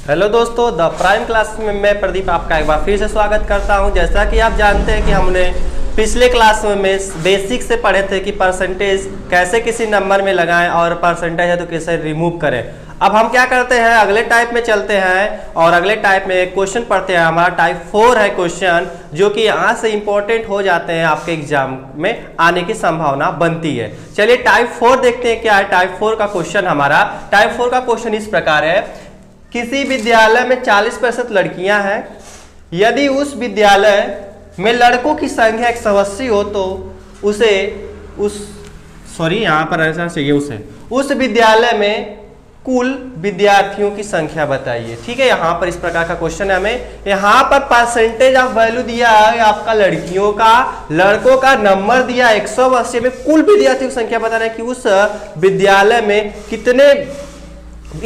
Hello दोस्तों, the prime class में मैं प्रदीप आपका एक बार फिर से स्वागत करता हूं। जैसा कि आप जानते हैं कि हमने पिछले क्लास में बेसिक से पढ़े थे कि परसेंटेज कैसे किसी नंबर में लगाएं और परसेंटेज है तो कैसे रिमूव करें। अब हम क्या करते हैं, अगले टाइप में चलते हैं और अगले टाइप में एक क्वेश्चन पढ़ते हैं। हमारा टाइप 4 है क्वेश्चन, जो कि यहाँ से इंपॉर्टेंट हो जाते हैं, आपके एग्जाम में आने की संभावना बनती है। चलिए टाइप 4 देखते हैं क्या है। टाइप 4 का क्वेश्चन टाइप 4 का क्वेश्चन इस प्रकार है, किसी विद्यालय में 40% लड़कियां हैं। यदि उस विद्यालय में लड़कों की संख्या 180 हो तो उस विद्यालय में कुल विद्यार्थियों की संख्या बताइए। ठीक है, यहाँ पर इस प्रकार का क्वेश्चन है। हमें यहाँ पर परसेंटेज ऑफ वैल्यू दिया है आपका लड़कियों का, लड़कों का नंबर दिया 180 में कुल विद्यार्थियों की संख्या बताना है कि उस विद्यालय में कितने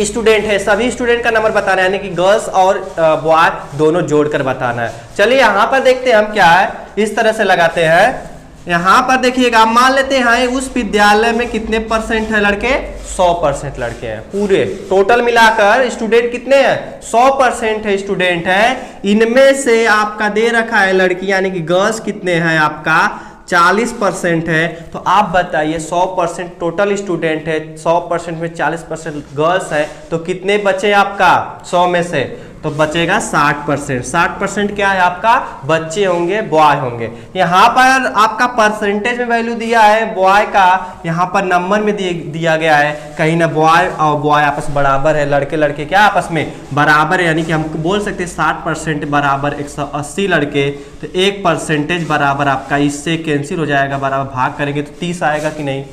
स्टूडेंट है, सभी स्टूडेंट का नंबर बताना है, यानी कि गर्ल्स और बॉय दोनों जोड़कर बताना है। चलिए यहाँ पर देखते हैं हम क्या है, इस तरह से लगाते हैं। यहाँ पर देखिएगा, मान लेते हैं उस विद्यालय में कितने परसेंट है लड़के, 100% लड़के हैं। पूरे टोटल मिलाकर स्टूडेंट कितने हैं, 100% है स्टूडेंट है। इनमें से आपका दे रखा है लड़की यानी कि गर्ल्स कितने हैं, आपका 40% है। तो आप बताइए 100% टोटल स्टूडेंट है, 100% में 40% गर्ल्स है, तो कितने बचे आपका 100 में से, तो बचेगा 60%। 60% क्या है आपका, बच्चे होंगे, बॉय होंगे। यहाँ पर आपका परसेंटेज में वैल्यू दिया है बॉय का, यहाँ पर नंबर में दिया गया है, कहीं ना बॉय और बॉय आपस बराबर है, लड़के लड़के क्या आपस में बराबर है, यानी कि हम बोल सकते हैं 60% बराबर 180 लड़के, तो 1% बराबर आपका इससे कैंसिल हो जाएगा, बराबर भाग करेंगे तो 30 आएगा कि नहीं,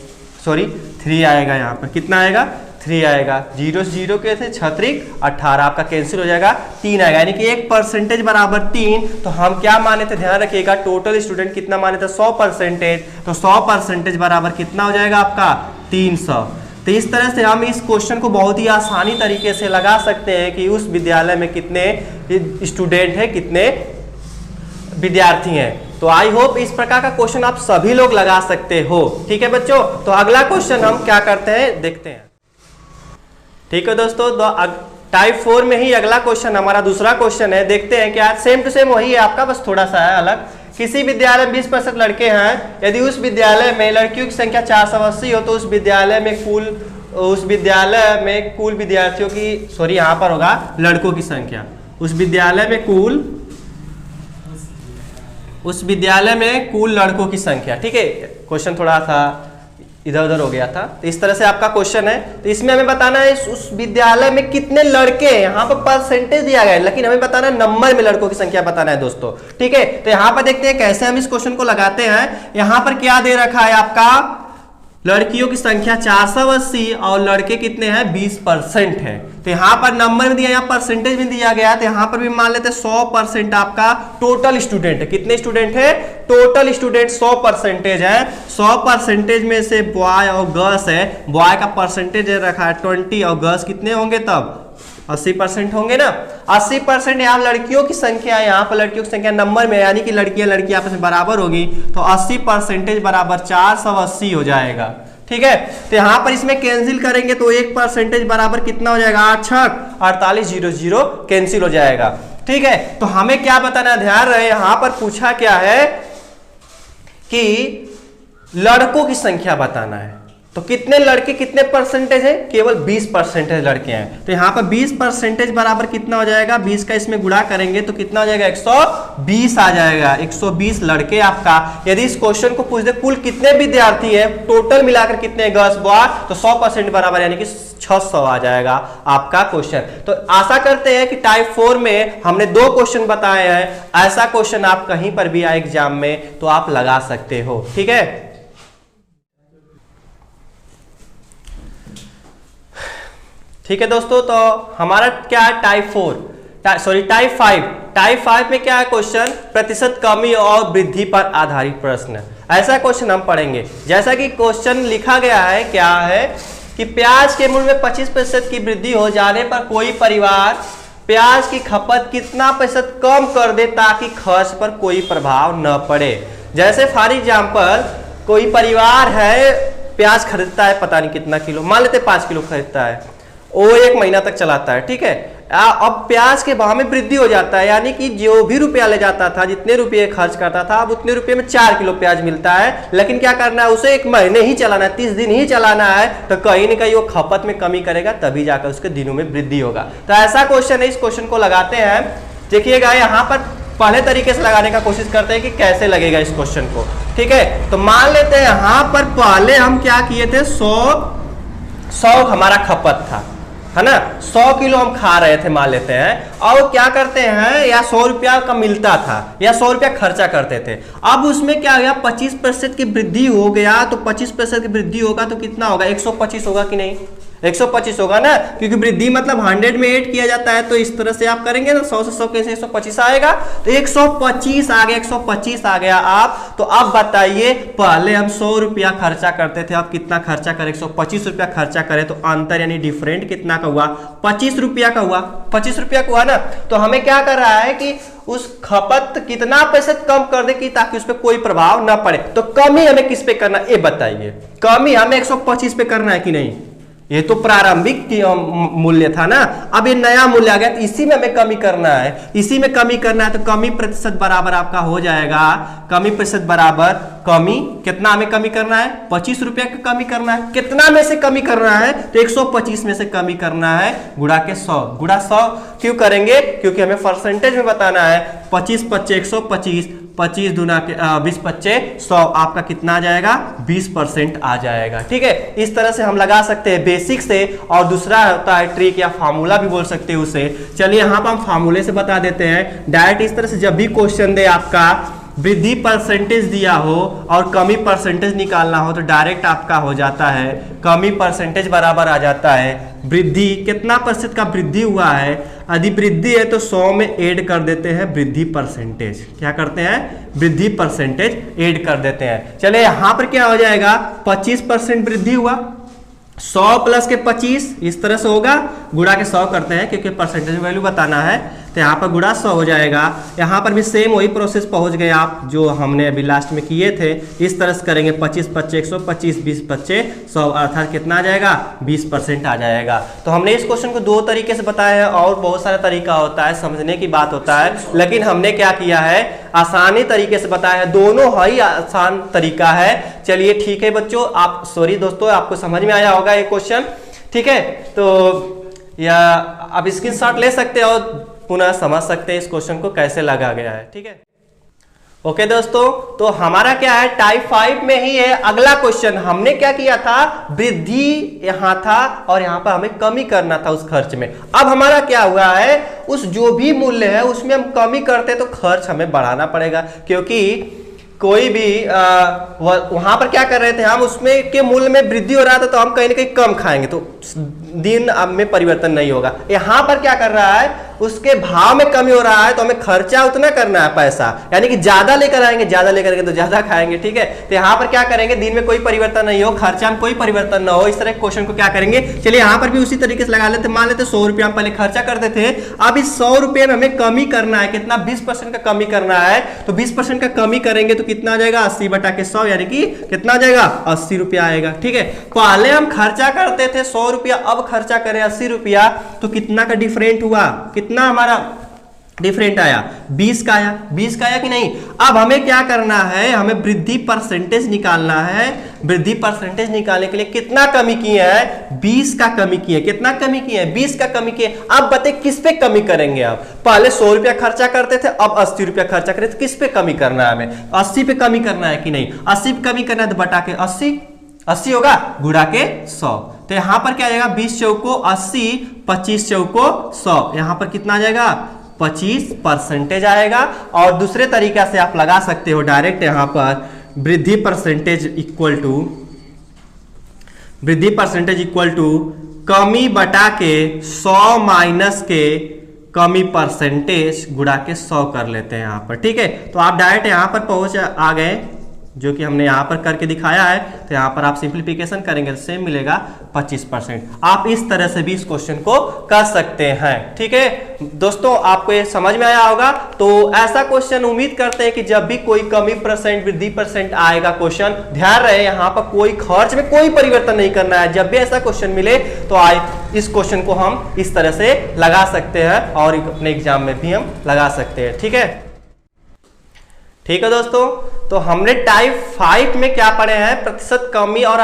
सॉरी 3 आएगा। यहाँ पर कितना आएगा, 3 आएगा। 0 से 0 कैसे, 6 18 आपका कैंसिल हो जाएगा, 3 आएगा, यानी कि 1% बराबर 3। तो हम क्या माने थे, ध्यान रखिएगा, टोटल स्टूडेंट कितना माने थे, 100%। तो 100% बराबर कितना हो जाएगा आपका, 300। तो इस तरह से हम इस क्वेश्चन को बहुत ही आसानी तरीके से लगा सकते हैं कि उस विद्यालय में कितने स्टूडेंट है, कितने विद्यार्थी हैं। तो आई होप इस प्रकार का क्वेश्चन आप सभी लोग लगा सकते हो। ठीक है बच्चों, तो अगला क्वेश्चन हम क्या करते हैं, देखते हैं। ठीक है दोस्तों, टाइप 4 में ही अगला क्वेश्चन हमारा दूसरा क्वेश्चन है। देखते हैं क्या, सेम टू सेम वही है आपका, बस थोड़ा सा है अलग। किसी विद्यालय में 20% लड़के हैं। यदि उस विद्यालय में लड़कियों की संख्या 480 हो तो उस विद्यालय में कुल विद्यार्थियों की, सॉरी यहाँ पर होगा लड़कों की संख्या, उस विद्यालय में कुल लड़कों की संख्या। ठीक है, क्वेश्चन थोड़ा सा इधर उधर हो गया था। तो इस तरह से आपका क्वेश्चन है। तो इसमें हमें बताना है उस विद्यालय में कितने लड़के हैं। यहाँ पर परसेंटेज दिया गया है, लेकिन हमें बताना है नंबर में लड़कों की संख्या बताना है दोस्तों। ठीक है, तो यहाँ पर देखते हैं कैसे हम इस क्वेश्चन को लगाते हैं। यहाँ पर क्या दे रखा है आपका, लड़कियों की संख्या 480 और लड़के कितने हैं, 20% है। तो यहाँ पर नंबर में दिया, यहाँ परसेंटेज में दिया गया है, तो यहाँ पर भी मान लेते हैं 100% आपका टोटल स्टूडेंट है। कितने स्टूडेंट है, टोटल स्टूडेंट 100% है। 100% में से बॉय और गर्ल्स है, बॉय का परसेंटेज रखा है 20 और गर्ल्स कितने होंगे तब 80% होंगे ना। 80% यहाँ लड़कियों की संख्या है, यहाँ पर लड़कियों की संख्या नंबर में, यानी कि लड़कियां आपस में बराबर होगी, तो 80% बराबर 480 हो जाएगा। ठीक है, तो यहाँ पर इसमें कैंसिल करेंगे तो 1% बराबर कितना हो जाएगा, 8 6 48 0 0 कैंसिल हो जाएगा। ठीक है, तो हमें क्या बताना, ध्यान रहे, यहाँ पर पूछा क्या है कि लड़कों की संख्या बताना है। तो कितने लड़के कितने परसेंटेज है, केवल 20% लड़के हैं। तो यहाँ पर 20% बराबर कितना हो जाएगा, 20 का इसमें गुणा करेंगे तो कितना हो जाएगा, 120 आ जाएगा। 120 लड़के आपका। यदि इस क्वेश्चन को पूछ दे कुल कितने विद्यार्थी हैं, टोटल मिलाकर कितने गर्ल्स बॉय, तो 100% बराबर यानी कि 600 आ जाएगा आपका क्वेश्चन। तो आशा करते हैं कि टाइप 4 में हमने 2 क्वेश्चन बताए हैं। ऐसा क्वेश्चन आप कहीं पर भी आए एग्जाम में तो आप लगा सकते हो। ठीक है, ठीक है दोस्तों, तो हमारा क्या है, टाइप 5। टाइप 5 में क्या है क्वेश्चन, प्रतिशत कमी और वृद्धि पर आधारित प्रश्न। ऐसा क्वेश्चन हम पढ़ेंगे। जैसा कि क्वेश्चन लिखा गया है, क्या है कि प्याज के मूल्य में 25% की वृद्धि हो जाने पर कोई परिवार प्याज की खपत कितना प्रतिशत कम कर दे ताकि खर्च पर कोई प्रभाव न पड़े। जैसे फॉर एग्जाम्पल, कोई परिवार है, प्याज खरीदता है पता नहीं कितना किलो, मान लेते 5 किलो खरीदता है, वो 1 महीना तक चलाता है। ठीक है, अब प्याज के भाव में वृद्धि हो जाता है, यानी कि जो भी रुपया ले जाता था, जितने रुपये खर्च करता था, अब उतने रुपये में 4 किलो प्याज मिलता है। लेकिन क्या करना है, उसे 1 महीने ही चलाना है, 30 दिन ही चलाना है, तो कहीं ना कहीं वो खपत में कमी करेगा, तभी जाकर उसके दिनों में वृद्धि होगा। तो ऐसा क्वेश्चन है, इस क्वेश्चन को लगाते हैं। देखिएगा यहाँ पर पहले तरीके से लगाने का कोशिश करते हैं कि कैसे लगेगा इस क्वेश्चन को। ठीक है, तो मान लेते हैं यहाँ पर पहले हम क्या किए थे, 100 हमारा खपत था, है ना, 100 किलो हम खा रहे थे मान लेते हैं। और क्या करते हैं, या 100 रुपया का मिलता था, या 100 रुपया खर्चा करते थे। अब उसमें क्या गया, 25% की वृद्धि हो गया, तो 25% की वृद्धि होगा तो कितना होगा, 125 होगा कि नहीं, 125 होगा ना, क्योंकि वृद्धि मतलब 100 में ऐड किया जाता है, तो इस तरह से आप करेंगे ना, 100 से 100 कैसे 125 आएगा, तो 125 आ गया, 125 आ गया आप। तो अब बताइए, पहले हम 100 रुपया खर्चा करते थे, अब कितना खर्चा करें, 125 रुपया खर्चा करें, तो अंतर यानी डिफरेंट कितना का हुआ, 25 रुपया का हुआ, 25 रुपया का हुआ ना। तो हमें क्या कर रहा है कि उस खपत कितना प्रतिशत कम कर दे कि ताकि उस पर कोई प्रभाव ना पड़े। तो कमी हमें किस पे करना है, ये बताइए, कमी हमें 125 पे करना है कि नहीं, ये तो प्रारंभिक मूल्य था ना, अब ये नया मूल्य आ गया, तो इसी में हमें कमी करना है, इसी में कमी करना है। तो कमी प्रतिशत बराबर आपका हो जाएगा, कमी प्रतिशत बराबर कमी, कितना हमें कमी करना है, 25 रुपया का कमी करना है। कितना में से कमी करना है, तो 125 में से कमी करना है, गुणा के 100, गुणा 100 क्यों करेंगे, क्योंकि हमें परसेंटेज में बताना है। 25 25 125, 25 दूना के 20 25 100, आपका कितना आ जाएगा, 20% आ जाएगा। ठीक है, इस तरह से हम लगा सकते हैं बेसिक से, और दूसरा होता है ट्रिक या फार्मूला भी बोल सकते हैं उसे। चलिए यहाँ पर हम फार्मूले से बता देते हैं डायरेक्ट। इस तरह से जब भी क्वेश्चन दे आपका वृद्धि परसेंटेज दिया हो और कमी परसेंटेज निकालना हो, तो डायरेक्ट आपका हो जाता है कमी परसेंटेज बराबर आ जाता है वृद्धि, कितना प्रतिशत का वृद्धि हुआ है, यदि वृद्धि है तो 100 में ऐड कर देते हैं वृद्धि परसेंटेज, क्या करते हैं, वृद्धि परसेंटेज ऐड कर देते हैं। चले यहाँ पर क्या हो जाएगा, 25% वृद्धि हुआ, 100 प्लस के 25 इस तरह से होगा, गुणा के 100 करते हैं क्योंकि परसेंटेज वैल्यू बताना है, तो यहाँ पर गुणा 100 हो जाएगा। यहाँ पर भी सेम वही प्रोसेस पहुँच गए आप जो हमने अभी लास्ट में किए थे, इस तरह से करेंगे 25 25 125 20 25 100, अर्थात कितना आ जाएगा, 20% आ जाएगा। तो हमने इस क्वेश्चन को 2 तरीके से बताया है, और बहुत सारा तरीका होता है, समझने की बात होता है, लेकिन हमने क्या किया है, आसानी तरीके से बताया है, दोनों ही आसान तरीका है। चलिए ठीक है बच्चों, आप सॉरी दोस्तों, आपको समझ में आया होगा ये क्वेश्चन। ठीक है, तो या आप स्क्रीनशॉट ले सकते हैं और पुनः समझ सकते हैं इस क्वेश्चन को कैसे लगा गया है। ठीक है, ओके दोस्तों, तो हमारा क्या है, टाइप 5 में ही है अगला क्वेश्चन। हमने क्या किया था, वृद्धि यहाँ था और यहाँ पर हमें कमी करना था उस खर्च में। अब हमारा क्या हुआ है, उस जो भी मूल्य है उसमें हम कमी करते तो खर्च हमें बढ़ाना पड़ेगा, क्योंकि कोई भी वहां पर क्या कर रहे थे हम, उसमें के मूल्य में वृद्धि हो रहा था, तो हम कहीं ना कहीं कम खाएंगे, तो दिन अब में परिवर्तन नहीं होगा। यहाँ पर क्या कर रहा है, उसके भाव में कमी हो रहा है, तो हमें खर्चा उतना करना है पैसा, यानी कि ज्यादा लेकर आएंगे, ज्यादा लेकर आएंगे तो ज्यादा खाएंगे। ठीक है, तो यहाँ पर क्या करेंगे, दिन में कोई परिवर्तन नहीं हो, खर्चा में कोई परिवर्तन ना हो, इस तरह के क्वेश्चन को क्या करेंगे। चलिए यहाँ पर भी उसी तरीके से लगा लेते, मान लेते 100 रुपया हम पहले खर्चा करते थे, अब इस 100 रुपये में हमें कमी करना है, कितना, 20% का कमी करना है, तो 20% का कमी करेंगे तो कितना आ जाएगा, 80 बटा के 100, यानी कि कितना आ जाएगा, 80 रुपया आएगा। ठीक है, पहले हम खर्चा करते थे 100 रुपया, अब खर्चा करें 80 रुपया, तो कितना का डिफरेंट हुआ, कितना हमारा डिफरेंट आया, 20 का आया, 20 का आया कि नहीं। अब हमें क्या करना है, हमें वृद्धि परसेंटेज निकालना है। वृद्धि परसेंटेज निकालने के लिए कितना कमी किए हैं, 20 का कमी किए, कितना कमी किए हैं, 20 का कमी किए। अब बताइए किस पे कमी करेंगे, आप पहले 100 रुपया खर्चा करते थे, अब 80 रुपया खर्चा करें, तो किस पे कमी करना है, हमें 80 पे कमी करना है कि नहीं, 80 पे कमी करना है, तो बटा के 80 होगा, गुणा के 100, तो यहां पर क्या आ जाएगा, 20 चौको 80, 25 चौको 100, यहां पर कितना आ जाएगा, 25% आएगा। और दूसरे तरीका से आप लगा सकते हो डायरेक्ट, यहां पर वृद्धि परसेंटेज इक्वल टू कमी बटा के 100 माइनस के कमी परसेंटेज गुणा के 100 कर लेते हैं यहां पर। ठीक है, तो आप डायरेक्ट यहां पर आ गए, जो कि हमने यहाँ पर करके दिखाया है, तो यहाँ पर आप सिंप्लीफिकेशन करेंगे तो सेम मिलेगा 25%। आप इस तरह से भी इस क्वेश्चन को कर सकते हैं। ठीक है दोस्तों, आपको ये समझ में आया होगा। तो ऐसा क्वेश्चन उम्मीद करते हैं कि जब भी कोई कमी परसेंट वृद्धि परसेंट आएगा क्वेश्चन, ध्यान रहे यहाँ पर कोई खर्च में कोई परिवर्तन नहीं करना है। जब भी ऐसा क्वेश्चन मिले तो इस क्वेश्चन को हम इस तरह से लगा सकते हैं और अपने एग्जाम में भी हम लगा सकते हैं। ठीक है दोस्तों, तो हमने टाइप 5 में क्या पढ़े हैं, प्रतिशत कमी और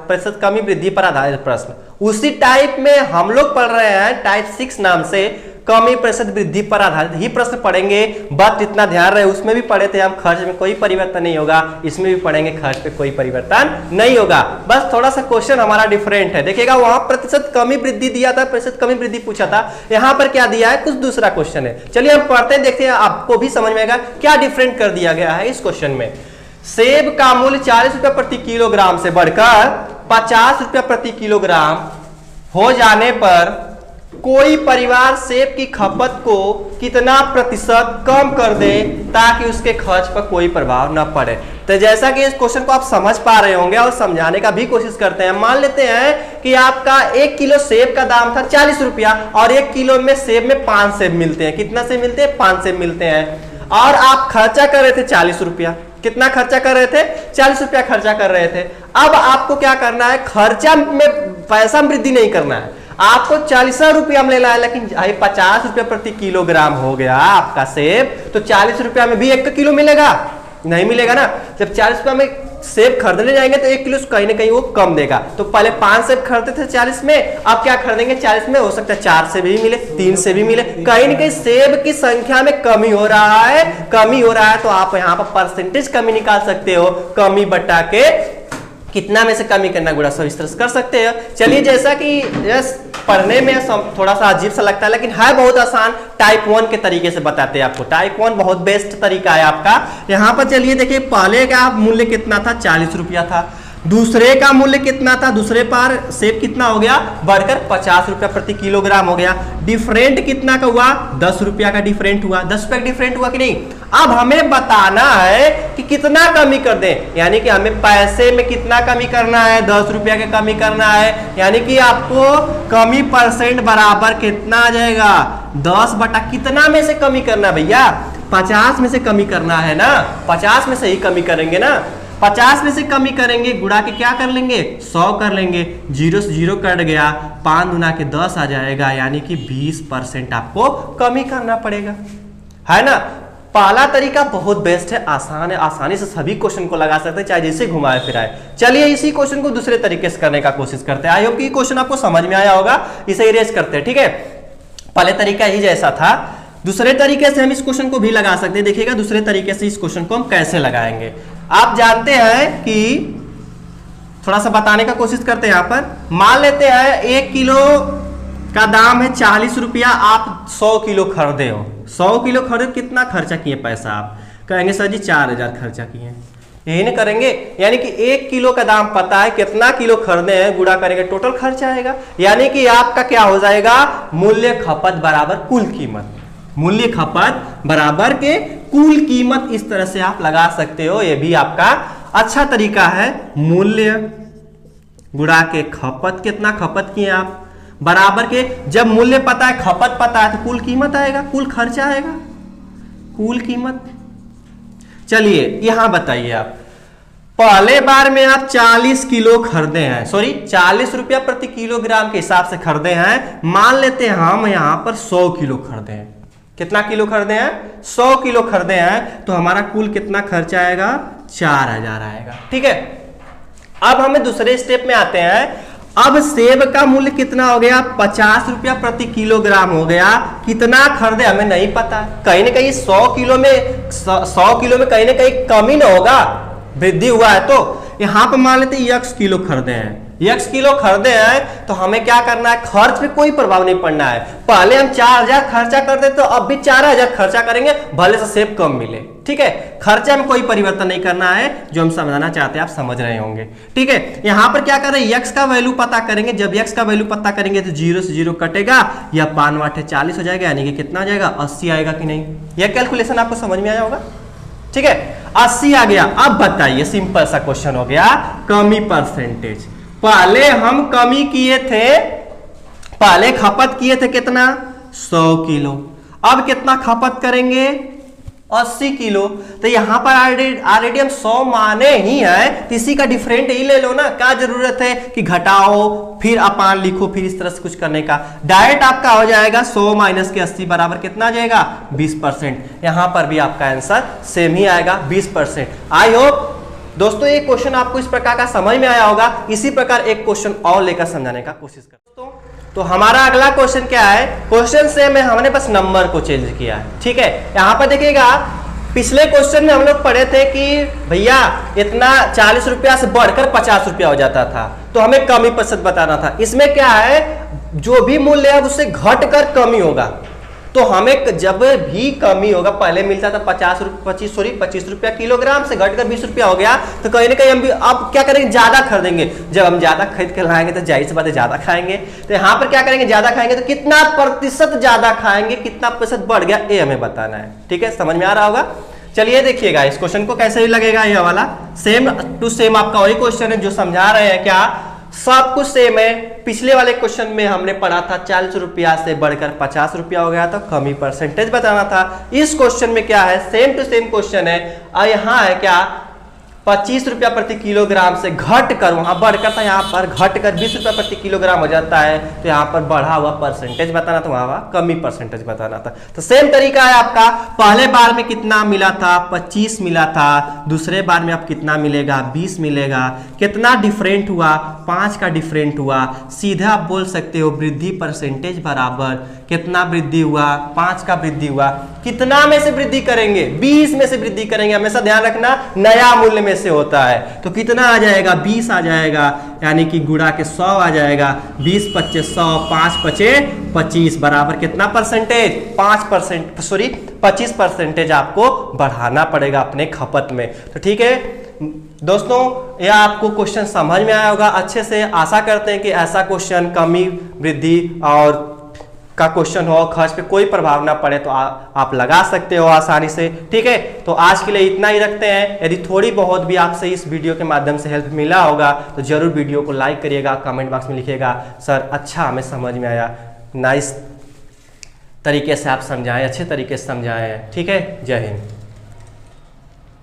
प्रतिशत कमी वृद्धि पर आधारित प्रश्न। उसी टाइप में हम लोग पढ़ रहे हैं टाइप 6 नाम से कमी प्रतिशत वृद्धि पर आधारित ही प्रश्न पढ़ेंगे। बट इतना ध्यान रहे, उसमें भी पढ़े थे हम खर्च में कोई परिवर्तन नहीं होगा, इसमें भी पढ़ेंगे खर्च पे कोई परिवर्तन नहीं होगा। बस थोड़ा सा क्वेश्चन हमारा डिफरेंट है। देखिएगा वहां प्रतिशत कमी वृद्धि दिया था, प्रतिशत कमी वृद्धि पूछा था, यहाँ पर क्या दिया है, कुछ दूसरा क्वेश्चन है। चलिए हम पढ़ते हैं, देखते हैं, आपको भी समझ में आएगा क्या डिफरेंट कर दिया गया है इस क्वेश्चन में। सेब का मूल्य 40 रुपया प्रति किलोग्राम से बढ़कर 50 रुपया प्रति किलोग्राम हो जाने पर कोई परिवार सेब की खपत को कितना प्रतिशत कम कर दे ताकि उसके खर्च पर कोई प्रभाव न पड़े। तो जैसा कि इस क्वेश्चन को आप समझ पा रहे होंगे और समझाने का भी कोशिश करते हैं। मान लेते हैं कि आपका 1 किलो सेब का दाम था 40 रुपया और 1 किलो में सेब में 5 सेब मिलते हैं। कितना सेब मिलते हैं, 5 सेब मिलते हैं। और आप खर्चा कर रहे थे 40 रुपया। कितना खर्चा कर रहे थे, 40 रुपया खर्चा कर रहे थे। अब आपको क्या करना है, खर्चा में पैसा वृद्धि नहीं करना है, आपको 40 रुपया में लेना है। लेकिन 50 रुपया प्रति किलोग्राम हो गया आपका सेब, तो 40 रुपया में भी 1 किलो मिलेगा, नहीं मिलेगा ना। जब 40 रुपया में सेब खरीदने जाएंगे तो 1 किलो कहीं ना कहीं वो कम देगा। तो पहले 5 सेब खरीदते थे 40 में, अब क्या खरीदेंगे 40 में, हो सकता है 4 से भी मिले, 3 से भी मिले, कहीं ना कहीं सेब की संख्या में कमी हो रहा है, कमी हो रहा है। तो आप यहाँ पर परसेंटेज कमी निकाल सकते हो, कमी बटा के कितना में से कमी करना गुणा, सब इस तरह से कर सकते हैं। चलिए, जैसा कि पढ़ने में थोड़ा सा अजीब सा लगता है लेकिन है बहुत आसान, टाइप 1 के तरीके से बताते हैं आपको। टाइप 1 बहुत बेस्ट तरीका है आपका। यहाँ पर चलिए देखिए, पहले का मूल्य कितना था, 40 रुपया था। दूसरे का मूल्य कितना था, दूसरे पर सेब कितना हो गया, बढ़कर 50 रुपया प्रति किलोग्राम हो गया। डिफरेंट कितना का हुआ, 10 रुपया का डिफरेंट हुआ। 10 रुपया का डिफरेंट हुआ कि नहीं। अब हमें बताना है कि कितना कमी कर दें, यानी कि हमें पैसे में कितना कमी करना है, 10 रुपया के कमी करना है। यानी कि आपको कमी परसेंट बराबर कितना आ जाएगा, 10 बटा कितना में से कमी करना भैया, 50 में से कमी करना है ना, 50 में से ही कमी करेंगे ना। 50 में से कमी करेंगे, गुणा के क्या कर लेंगे, 100 कर लेंगे, 0 से 0 कट गया, 5 गुना के 10 आ जाएगा, यानी कि 20% आपको कमी करना पड़ेगा, है ना। पहला तरीका बहुत बेस्ट है, आसान है, आसानी से सभी क्वेश्चन को लगा सकते हैं, चाहे जैसे घुमाए फिराए। चलिए इसी क्वेश्चन को दूसरे तरीके से करने का कोशिश करते हैं। आई होप कि क्वेश्चन आपको समझ में आया होगा। इसे इरेज करते हैं, ठीक है। पहले तरीका ही जैसा था, दूसरे तरीके से हम इस क्वेश्चन को भी लगा सकते हैं। देखिएगा दूसरे तरीके से इस क्वेश्चन को हम कैसे लगाएंगे। आप जानते हैं कि थोड़ा सा बताने का कोशिश करते हैं। यहाँ पर मान लेते हैं 1 किलो का दाम है 40 रुपया, आप 100 किलो खरीदे हो। 100 किलो खरीद कितना खर्चा किए पैसा, आप कहेंगे सर जी 4000 खर्चा किए, यही नहीं करेंगे। यानी कि 1 किलो का दाम पता है, कितना किलो खरीदे हैं, गुणा करेंगे, टोटल खर्चा आएगा। यानी कि आपका क्या हो जाएगा, मूल्य खपत बराबर कुल कीमत, मूल्य खपत बराबर के कुल कीमत। इस तरह से आप लगा सकते हो, यह भी आपका अच्छा तरीका है। मूल्य गुणा के खपत, कितना खपत किए आप, बराबर के, जब मूल्य पता है, खपत पता है, तो कुल कीमत आएगा, कुल खर्चा आएगा, कुल कीमत। चलिए यहां बताइए, आप पहले बार में आप 40 किलो खरीदे हैं, सॉरी 40 रुपया प्रति किलोग्राम के हिसाब से खरीदे हैं। मान लेते हैं हम यहां पर 100 किलो खरीदे हैं। कितना किलो खरीदे हैं, 100 किलो खरीदे हैं, तो हमारा कुल कितना खर्चा आएगा, 4000 आएगा, ठीक है। अब हमें दूसरे स्टेप में आते हैं। अब सेब का मूल्य कितना हो गया, 50 रुपया प्रति किलोग्राम हो गया। कितना खरीदे हमें नहीं पता, कहीं ना कहीं 100 किलो में कहीं ना कहीं कमी ना होगा, वृद्धि हुआ है। तो यहां पर मान लेते हैं x किलो खरीदे हैं, x किलो खरीदे हैं, तो हमें क्या करना है, खर्च पे कोई प्रभाव नहीं पड़ना है। पहले हम 4000 खर्चा करते तो अब भी 4000 खर्चा करेंगे, भले से सेब कम मिले, ठीक है। खर्चा में कोई परिवर्तन नहीं करना है, जो हम समझाना चाहते हैं आप समझ रहे होंगे, ठीक है। यहां पर क्या कर रहे हैं, x का वैल्यू पता करेंगे। जब x का वैल्यू पता करेंगे तो 0 से 0 कटेगा, या 5 8 40 हो जाएगा, यानी कि कितना आ जाएगा, 80 आएगा कि नहीं। यह कैलकुलेशन आपको समझ में आया होगा, ठीक है। 80 आ गया। अब बताइए, सिंपल सा क्वेश्चन हो गया, कमी परसेंटेज। पहले हम कमी किए थे, पहले खपत किए थे कितना, 100 किलो। अब कितना खपत करेंगे, 80 किलो। तो यहां पर ऑलरेडी हम 100 माने ही है, तो इसी का डिफरेंट ही ले लो ना। क्या जरूरत है कि घटाओ फिर अपान लिखो, फिर इस तरह से कुछ करने का। डायरेक्ट आपका हो जाएगा 100 माइनस के 80 बराबर कितना आ जाएगा, 20%। यहां पर भी आपका आंसर सेम ही आएगा, 20%। आई होप दोस्तों ये क्वेश्चन आपको इस प्रकार का समझ में आया होगा। इसी प्रकार एक क्वेश्चन और लेकर समझाने का कोशिश करते हैं। तो हमारा अगला क्वेश्चन क्या है, क्वेश्चन से में हमने बस नंबर को चेंज किया है, ठीक है। यहां पर देखिएगा, पिछले क्वेश्चन में हम लोग पढ़े थे कि भैया इतना 40 रुपया से बढ़कर 50 रुपया हो जाता था, तो हमें कमी प्रतिशत बताना था। इसमें क्या है, जो भी मूल्य है उससे घटकर कमी होगा। तो हमें जब भी कमी होगा, पहले मिलता था 25 रुपया किलोग्राम, से घटकर 20 रुपया हो गया, तो कहीं ना कहीं हम भी अब क्या करेंगे, ज्यादा खरीदेंगे। जब हम ज्यादा खरीद कर लाएंगे तो जाहिर सी बात है ज्यादा खाएंगे। तो यहाँ पर क्या करेंगे, ज्यादा खाएंगे तो कितना प्रतिशत ज्यादा खाएंगे, कितना प्रतिशत बढ़ गया, ये हमें बताना है। ठीक है, समझ में आ रहा होगा। चलिए देखिएगा इस क्वेश्चन को कैसे ही लगेगा। ये वाला सेम टू सेम आपका वही क्वेश्चन है जो समझा रहे हैं, क्या सब कुछ सेम है। पिछले वाले क्वेश्चन में हमने पढ़ा था 40 रुपया से बढ़कर 50 रुपया हो गया, तो कमी परसेंटेज बताना था। इस क्वेश्चन में क्या है, सेम टू सेम क्वेश्चन है। और यहाँ है क्या, 25 रुपया प्रति किलोग्राम से घटकर, वहां बढ़कर था, यहाँ पर घटकर 20 रुपया प्रति किलोग्राम हो जाता है। तो यहाँ पर बढ़ा हुआ परसेंटेज बताना था, वहां कमी परसेंटेज बताना था। तो सेम तरीका है आपका। पहले बार में कितना मिला था, 25 मिला था। दूसरे बार में अब कितना मिलेगा, 20 मिलेगा। कितना डिफरेंट हुआ, 5 का डिफरेंट हुआ। सीधे आप बोल सकते हो वृद्धि परसेंटेज बराबर कितना वृद्धि हुआ, 5 का वृद्धि हुआ। कितना में से वृद्धि करेंगे, 20 में से वृद्धि करेंगे। हमेशा ध्यान रखना, नया मूल्य में से होता है। तो कितना आ जाएगा, 20 आ जाएगा, यानी कि गुणा के 100 आ जाएगा। 20 पच्चे 100, 5 पचे 25 बराबर कितना परसेंटेज, 25% आपको बढ़ाना पड़ेगा अपने खपत में। तो ठीक है दोस्तों, यह आपको क्वेश्चन समझ में आया होगा अच्छे से। आशा करते हैं कि ऐसा क्वेश्चन कमी वृद्धि और का क्वेश्चन हो, खर्च पे कोई प्रभाव ना पड़े, तो आप लगा सकते हो आसानी से। ठीक है, तो आज के लिए इतना ही रखते हैं। यदि थोड़ी बहुत भी आपसे इस वीडियो के माध्यम से हेल्प मिला होगा तो जरूर वीडियो को लाइक करिएगा, कमेंट बॉक्स में लिखिएगा सर अच्छा हमें समझ में आया, नाइस तरीके से आप समझाएं, अच्छे तरीके से समझाएं। ठीक है, जय हिंद।